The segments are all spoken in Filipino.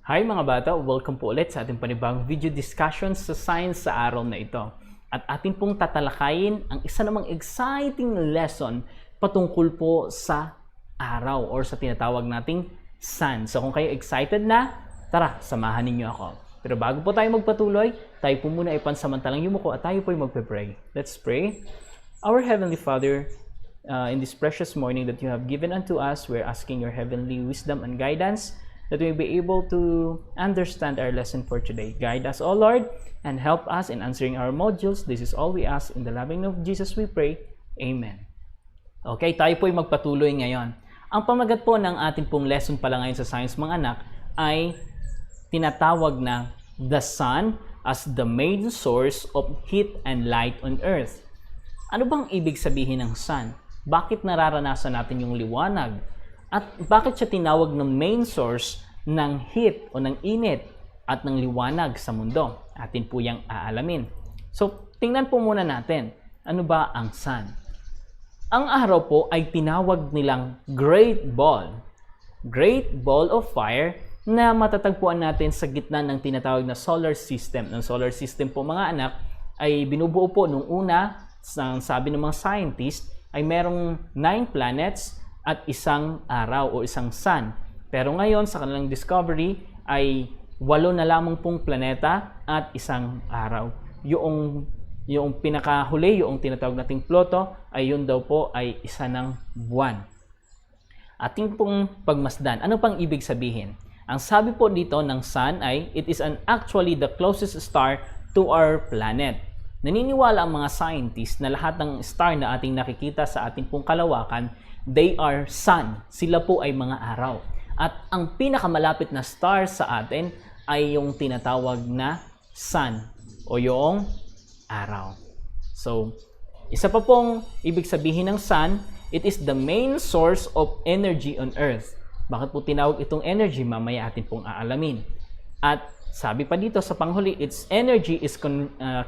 Hi mga bata! Welcome po ulit sa ating panibagong video discussion sa science sa araw na ito. At atin pong tatalakayin ang isa namang exciting lesson patungkol po sa araw or sa tinatawag nating sun. So kung kayo excited na, tara, samahan ninyo ako. Pero bago po tayo magpatuloy, tayo po muna ay pansamantalang yumuko at tayo po ay magpe-pray. Let's pray. Our Heavenly Father, in this precious morning that you have given unto us, we're asking your heavenly wisdom and guidance that we be able to understand our lesson for today. Guide us, O Lord, and help us in answering our modules. This is all we ask. In the loving name of Jesus we pray. Amen. Okay, tayo po ay magpatuloy ngayon. Ang pamagat po ng ating pong lesson pala ngayon sa science mga anak ay tinatawag na the sun as the main source of heat and light on earth. Ano bang ibig sabihin ng sun? Bakit nararanasan natin yung liwanag? At bakit siya tinawag ng main source ng heat o ng init at ng liwanag sa mundo? Atin po yung aalamin. So, tingnan po muna natin, ano ba ang sun? Ang araw po ay tinawag nilang Great Ball of Fire na matatagpuan natin sa gitna ng tinatawag na solar system. Ang solar system po mga anak ay binubuo po nung una, sabi ng mga scientist, ay merong 9 planets at isang araw o isang sun. Pero ngayon sa kanilang discovery ay 8 na lamang pong planeta at isang araw. Yung pinakahuli, yung tinatawag nating Pluto, ay yun daw po ay isa ng buwan. Ating pong pagmasdan, ano pang ibig sabihin? Ang sabi po dito ng sun ay it is actually the closest star to our planet. Naniniwala ang mga scientists na lahat ng star na ating nakikita sa ating pong kalawakan, they are sun. Sila po ay mga araw. At ang pinakamalapit na star sa atin ay yung tinatawag na sun o yung araw. So, isa pa pong ibig sabihin ng sun, it is the main source of energy on earth. Bakit po tinawag itong energy? Mamaya atin pong aalamin. At sabi pa dito sa panghuli, its energy is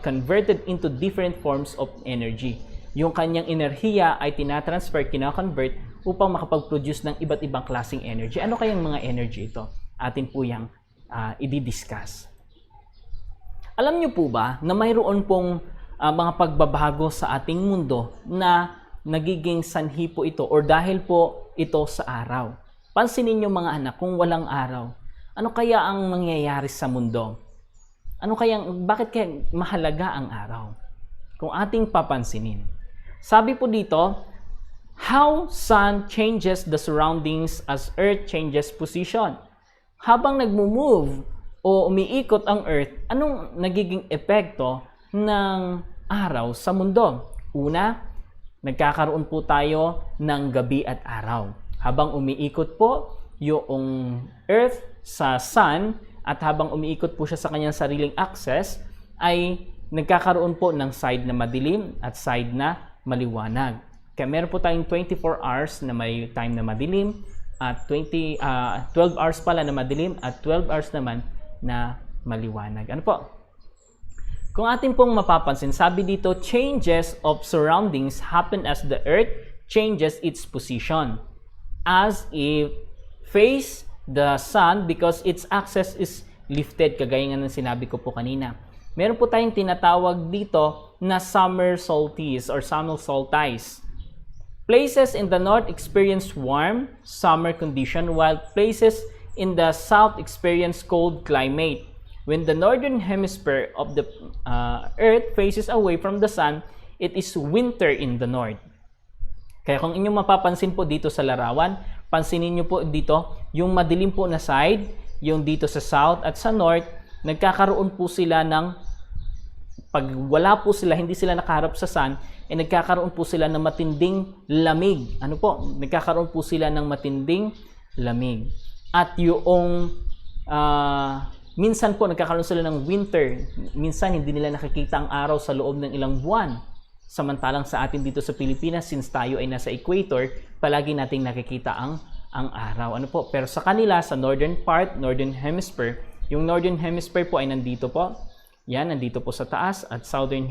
converted into different forms of energy. Yung kanyang enerhiya ay tinatransfer, kina-convert upang makapag-produce ng iba't ibang klaseng energy. Ano kayang mga energy ito? Atin po yung i-discuss. Alam niyo po ba na mayroon pong mga pagbabago sa ating mundo na nagiging sanhi po ito or dahil po ito sa araw? Pansinin niyo mga anak, kung walang araw, ano kaya ang mangyayari sa mundo? Bakit kaya mahalaga ang araw? Kung ating papansinin. Sabi po dito, how sun changes the surroundings as earth changes position. Habang nagmo-move o umiikot ang earth, anong nagiging epekto ng araw sa mundo? Una, nagkakaroon po tayo ng gabi at araw. Habang umiikot po yung earth sa sun at habang umiikot po siya sa kanyang sariling axis, ay nagkakaroon po ng side na madilim at side na maliwanag. Kaya meron po tayong 24 hours na may time na madilim at 12 hours pala na madilim at 12 hours naman na maliwanag. Ano po? Kung atin pong mapapansin, sabi dito, changes of surroundings happen as the earth changes its position. As if face the sun because its axis is lifted, kagaya nga ng sinabi ko po kanina. Meron po tayong tinatawag dito na summer solstice or summer solstice. Places in the north experience warm summer condition while places in the south experience cold climate. When the northern hemisphere of the earth faces away from the sun, it is winter in the north. Kaya kung inyong mapapansin po dito sa larawan, pansinin nyo po dito, yung madilim po na side, yung dito sa south at sa north, nagkakaroon po sila ng, pag wala po sila, hindi sila nakaharap sa sun, nagkakaroon po sila ng matinding lamig. Ano po? Nagkakaroon po sila ng matinding lamig. At yung, minsan po nagkakaroon sila ng winter. Minsan hindi nila nakikita ang araw sa loob ng ilang buwan. Samantalang sa atin dito sa Pilipinas, since tayo ay nasa equator, palagi nating nakikita ang araw. Ano po? Pero sa kanila, sa northern part, northern hemisphere, yung northern hemisphere po ay nandito po. Yan, nandito po sa taas. At southern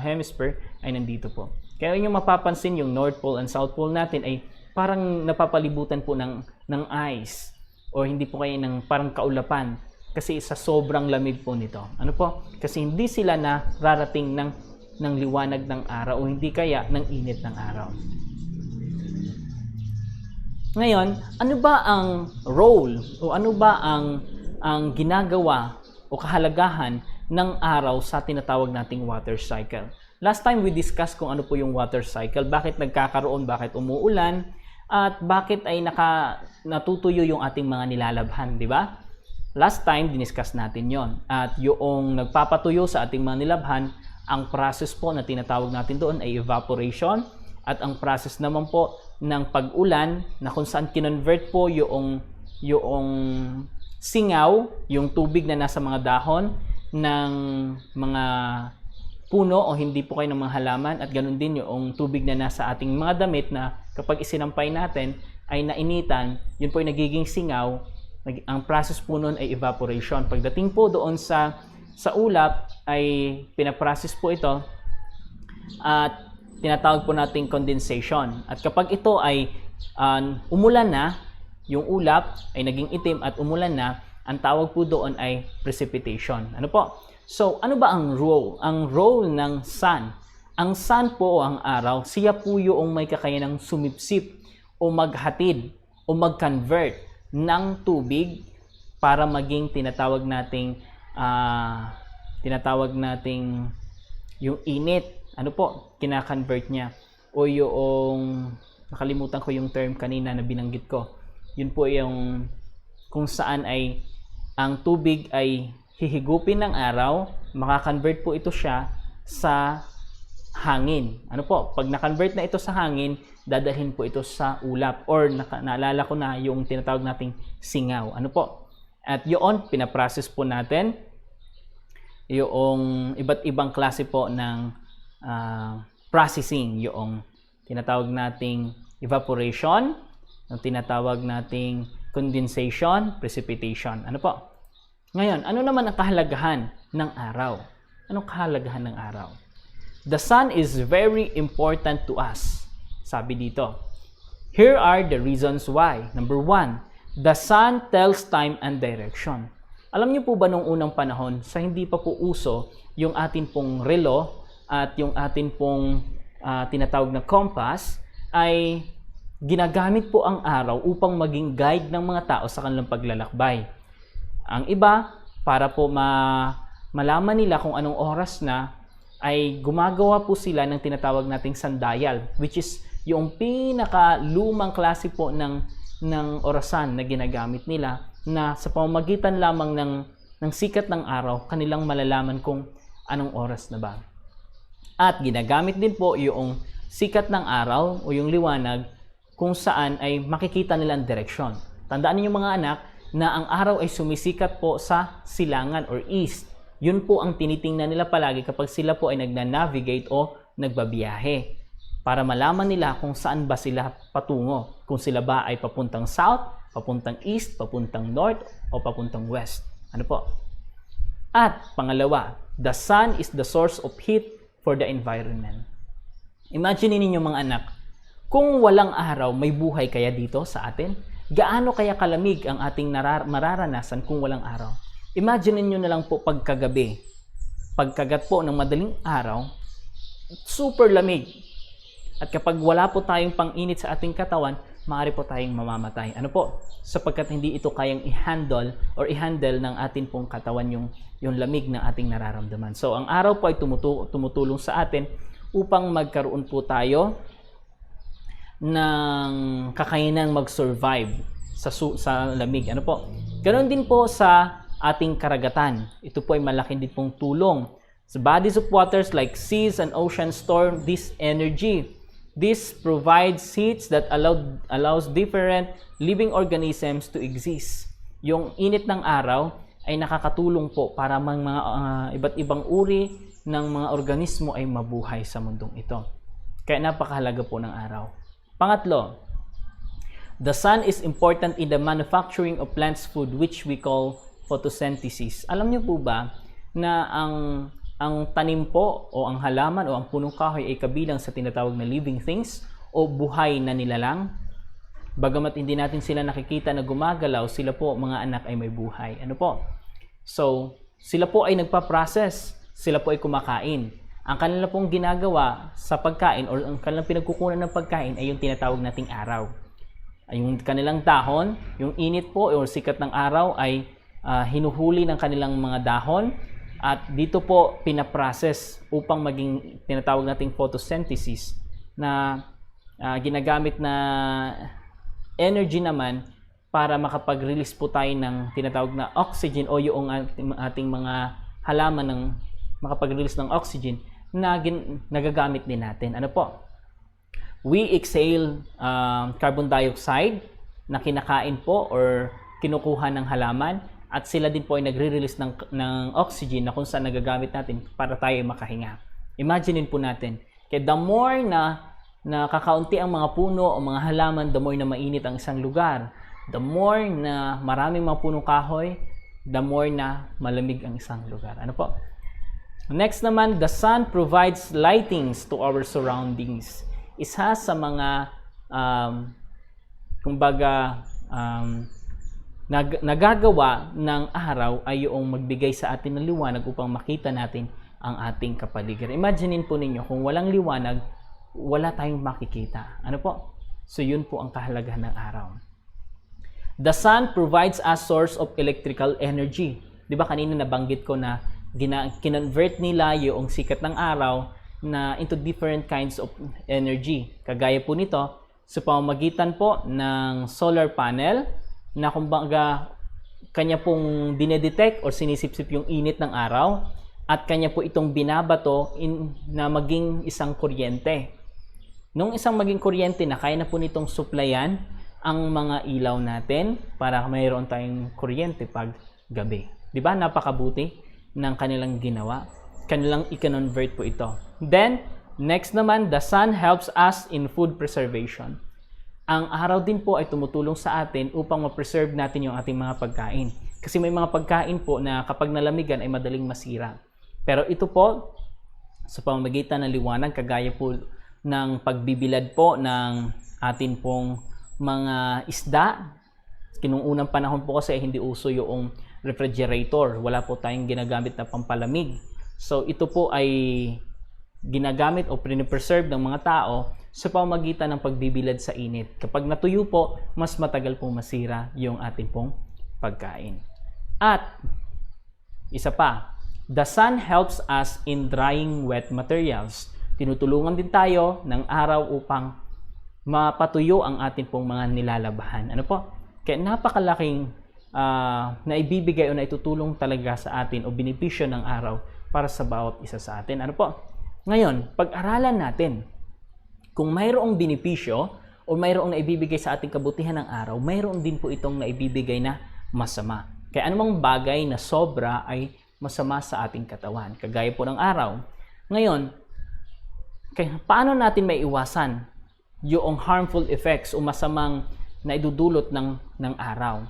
hemisphere ay nandito po. Kaya yung mapapansin, yung North Pole and South Pole natin ay parang napapalibutan po ng ice. O hindi po kayo ng parang kaulapan. Kasi sa sobrang lamig po nito. Ano po? Kasi hindi sila nararating ng liwanag ng araw o hindi kaya ng init ng araw. Ngayon, ano ba ang role o ano ba ang ginagawa o kahalagahan ng araw sa tinatawag nating water cycle? Last time we discussed kung ano po yung water cycle, bakit nagkakaroon, bakit umuulan, at bakit ay natutuyo yung ating mga nilalabhan, di ba? Last time, diniscuss natin yon. At yung nagpapatuyo sa ating mga nilabhan, ang process po na tinatawag natin doon ay evaporation. At ang process naman po ng pag-ulan na kung saan kinonvert po yung singaw, yung tubig na nasa mga dahon ng mga puno o hindi po kayo ng mga halaman, at ganun din yung tubig na nasa ating mga damit na kapag isinampay natin ay nainitan, yun po yung nagiging singaw. Ang process po nun ay evaporation. Pagdating po doon sa ulap ay pinaprocess po ito at tinatawag po nating condensation. At kapag ito ay umulan na, yung ulap ay naging itim at umulan na, ang tawag po doon ay precipitation. Ano po? So, ano ba ang role? Ang role ng sun. Ang sun po o ang araw, siya po yung may kakayanang sumipsip o maghatid o mag-convert ng tubig para maging tinatawag nating yung init. Ano po? Kina-convert niya. O yung, nakalimutan ko yung term kanina na binanggit ko. Yun po yung kung saan ay ang tubig ay hihigupin ng araw, maka-convert po ito siya sa hangin. Ano po? Pag na-convert na ito sa hangin, dadalhin po ito sa ulap or naalala ko na yung tinatawag nating singaw. Ano po? At yun, pinaprocess po natin yung iba't ibang klase po ng processing, yung tinatawag nating evaporation, yung tinatawag nating condensation, precipitation. Ano po? Ngayon, ano naman ang kahalagahan ng araw? Anong kahalagahan ng araw? The sun is very important to us. Sabi dito. Here are the reasons why. Number 1, the sun tells time and direction. Alam niyo po ba nung unang panahon, sa hindi pa po uso yung atin pong relo at yung atin pong tinatawag na compass, ay ginagamit po ang araw upang maging guide ng mga tao sa kanilang paglalakbay. Ang iba, para po malaman nila kung anong oras na, ay gumagawa po sila ng tinatawag nating sundial, which is yung pinaka-lumang klase po ng orasan na ginagamit nila, na sa pamamagitan lamang ng sikat ng araw, kanilang malalaman kung anong oras na ba. At ginagamit din po yung sikat ng araw o yung liwanag kung saan ay makikita nilang direksyon. Tandaan niyo mga anak na ang araw ay sumisikat po sa silangan or east. Yun po ang tinitingnan nila palagi kapag sila po ay nagna-navigate o nagbabiyahe, para malaman nila kung saan ba sila patungo. Kung sila ba ay papuntang south, papuntang east, papuntang north, o papuntang west. Ano po? At pangalawa, the sun is the source of heat for the environment. Imagine ninyo mga anak, kung walang araw, may buhay kaya dito sa atin? Gaano kaya kalamig ang ating mararanasan kung walang araw? Imagine niyo na lang po pagkagabi. Pagkagat po ng madaling araw, super lamig. At kapag wala po tayong pang-init sa ating katawan, maaari po tayong mamamatay. Ano po? Sapagkat hindi ito kayang i-handle ng ating pong katawan yung lamig na ating nararamdaman. So, ang araw po ay tumutulong sa atin upang magkaroon po tayo ng kakayanang mag-survive sa lamig. Ano po? Ganon din po sa ating karagatan. Ito po ay malaki din pong tulong. The bodies of waters like seas and oceans store this energy. This provides heats that allows different living organisms to exist. Yung init ng araw ay nakakatulong po para mga iba't ibang uri ng mga organismo ay mabuhay sa mundong ito. Kaya napakahalaga po ng araw. Pangatlo, the sun is important in the manufacturing of plants' food, which we call photosynthesis. Alam niyo po ba na ang tanim po o ang halaman o ang punong kahoy ay kabilang sa tinatawag na living things o buhay na nilalang? Bagamat hindi natin sila nakikita na gumagalaw, sila po mga anak ay may buhay. Ano po? So, sila po ay nagpa-process, sila po ay kumakain. Ang kanila pong ginagawa sa pagkain or ang kanilang pinagkukunan ng pagkain ay yung tinatawag nating araw. Yung kanilang dahon, yung init po o sikat ng araw ay hinuhuli ng kanilang mga dahon at dito po pinaprocess upang maging tinatawag nating photosynthesis na ginagamit na energy naman para makapag-release po tayo ng tinatawag na oxygen o yung ating mga halaman ng makapag-release ng oxygen na nagagamit din natin. Ano po? We exhale carbon dioxide na kinakain po or kinukuha ng halaman at sila din po ay nagre-release ng oxygen na kung saan nagagamit natin para tayo ay makahinga. Imaginein po natin, kaya the more na kakaunti ang mga puno o mga halaman, the more na mainit ang isang lugar. The more na maraming mga punong kahoy, the more na malamig ang isang lugar. Ano po? Next naman, the sun provides lightings to our surroundings. Isa sa mga nagagawa ng araw ay yung magbigay sa atin ng liwanag upang makita natin ang ating kapaligiran. Imaginein po ninyo, kung walang liwanag, wala tayong makikita. Ano po? So yun po ang kahalagahan ng araw. The sun provides a source of electrical energy. Di ba kanina nabanggit ko na kinonvert nila yung sikat ng araw na into different kinds of energy. Kagaya po nito, sa pamamagitan po ng solar panel na kumbaga kanya pong dinedetect o sinisipsip yung init ng araw at kanya po itong binabato na maging isang kuryente. Nung isang maging kuryente na kaya na po nitong supplyan ang mga ilaw natin para mayroon tayong kuryente pag gabi. Di ba? Napakabuti ng kanilang ginawa. Kanilang i-convert po ito. Then, next naman, the sun helps us in food preservation. Ang araw din po ay tumutulong sa atin upang ma-preserve natin yung ating mga pagkain. Kasi may mga pagkain po na kapag nalamigan ay madaling masira. Pero ito po, sa pamamagitan ng liwanag, kagaya po ng pagbibilad po ng atin pong mga isda. Kinung unang panahon po kasi hindi uso yung refrigerator. Wala po tayong ginagamit na pampalamig. So ito po ay ginagamit o pre-preserve ng mga tao sa pamamagitan ng pagbibilad sa init. Kapag natuyo po, mas matagal pong masira yung ating pong pagkain. At isa pa, the sun helps us in drying wet materials. Tinutulungan din tayo ng araw upang mapatuyo ang ating pong mga nilalabahan. Ano po? Kaya napakalaking na ibibigay o na itutulong talaga sa atin o benepisyo ng araw para sa bawat isa sa atin. Ano po? Ngayon, pag-aralan natin kung mayroong benepisyo o mayroong naibibigay sa ating kabutihan ng araw, mayroon din po itong naibibigay na masama. Kaya anumang bagay na sobra ay masama sa ating katawan, kagaya po ng araw. Ngayon, paano natin maiiwasan yung harmful effects o masamang na idudulot ng araw?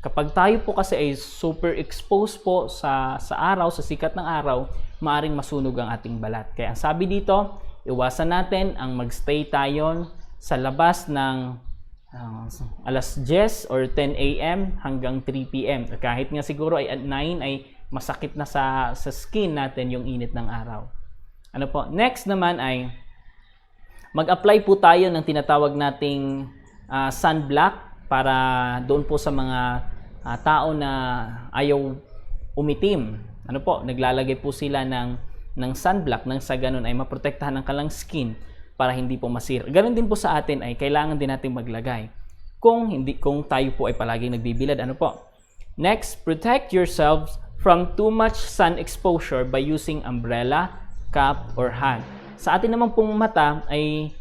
Kapag tayo po kasi ay super exposed po sa araw, sa sikat ng araw, maaring masunog ang ating balat. Kaya ang sabi dito, iwasan natin ang magstay tayo sa labas ng alas 10 or 10 a.m. hanggang 3 p.m. Kahit nga siguro ay at 9 ay masakit na sa skin natin yung init ng araw. Ano po? Next naman ay mag-apply po tayo ng tinatawag nating sunblock para doon po sa mga tao na ayaw umitim. Ano po? Naglalagay po sila ng sunblock nang sa ganun ay maprotektahan ang kanilang skin para hindi po masira. Ganun din po sa atin ay kailangan din natin maglagay. Kung tayo po ay palaging nagbibilad, ano po? Next, protect yourselves from too much sun exposure by using umbrella, cap, or hat. Sa atin naman pong mata ay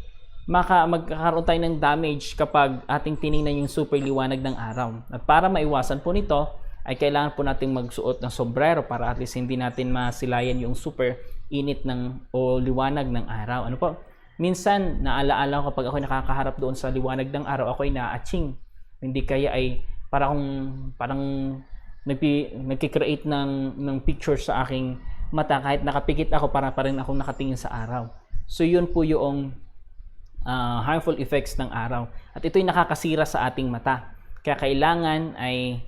magkakaroon tayo ng damage kapag ating tiningnan yung super liwanag ng araw. At para maiwasan po nito, ay kailangan po nating magsuot ng sombrero para at least hindi natin masilayan yung super init o liwanag ng araw. Ano po? Minsan, naalaala ko kapag ako nakakaharap doon sa liwanag ng araw, ako ay na-aching. Hindi kaya ay parang nagki-create ng picture sa aking mata kahit nakapikit ako para pa rin akong nakatingin sa araw. So yun po yung harmful effects ng araw. At ito'y nakakasira sa ating mata. Kaya kailangan ay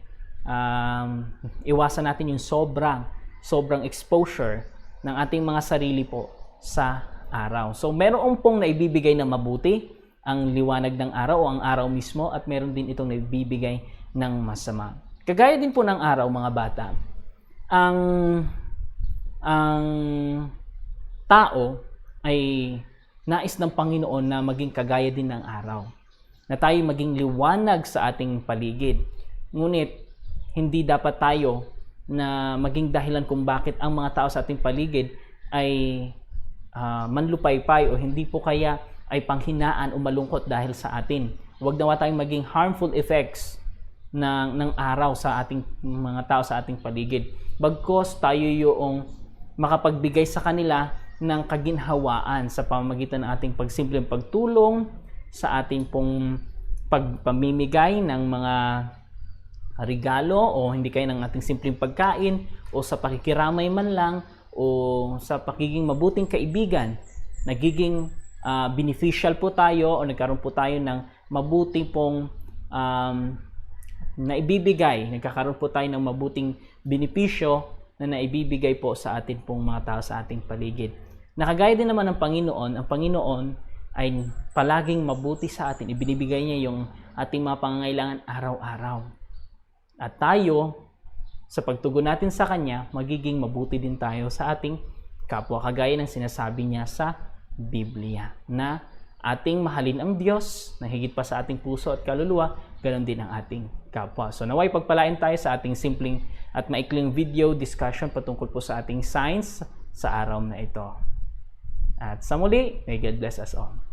iwasan natin yung sobrang exposure ng ating mga sarili po sa araw. So meron pong naibibigay na mabuti ang liwanag ng araw o ang araw mismo, at meron din itong naibibigay ng masama. Kagaya din po ng araw, mga bata, ang tao ay nais ng Panginoon na maging kagaya din ng araw, na tayo maging liwanag sa ating paligid. Ngunit hindi dapat tayo na maging dahilan kung bakit ang mga tao sa ating paligid ay manlupaypay o hindi po kaya ay panghinaan o malungkot dahil sa atin. Huwag nawa tayong maging harmful effects ng araw sa ating mga tao sa ating paligid. Bagkos tayo yung makapagbigay sa kanila ng kaginhawaan sa pamamagitan ng ating pagsimpleng pagtulong, sa ating pong pagpamimigay ng mga regalo o hindi kaya ng ating simpleng pagkain, o sa pakikiramay man lang, o sa pagiging mabuting kaibigan. Nagiging beneficial po tayo o nagkaroon po tayo ng mabuting pong naibibigay. Nagkakaroon po tayo ng mabuting benepisyo na naibibigay po sa atin pong mga tao sa ating paligid. Nakagaya din naman ng Panginoon. Ang Panginoon ay palaging mabuti sa atin. Ibinibigay niya yung ating mga pangangailangan araw-araw. At tayo, sa pagtugon natin sa Kanya, magiging mabuti din tayo sa ating kapwa. Kagaya ng sinasabi niya sa Biblia, na ating mahalin ang Diyos na higit pa sa ating puso at kaluluwa, ganoon din ang ating kapwa. So naway pagpalain tayo sa ating simpleng at maikling video discussion patungkol po sa ating science sa araw na ito. At sa muli, may God bless us all.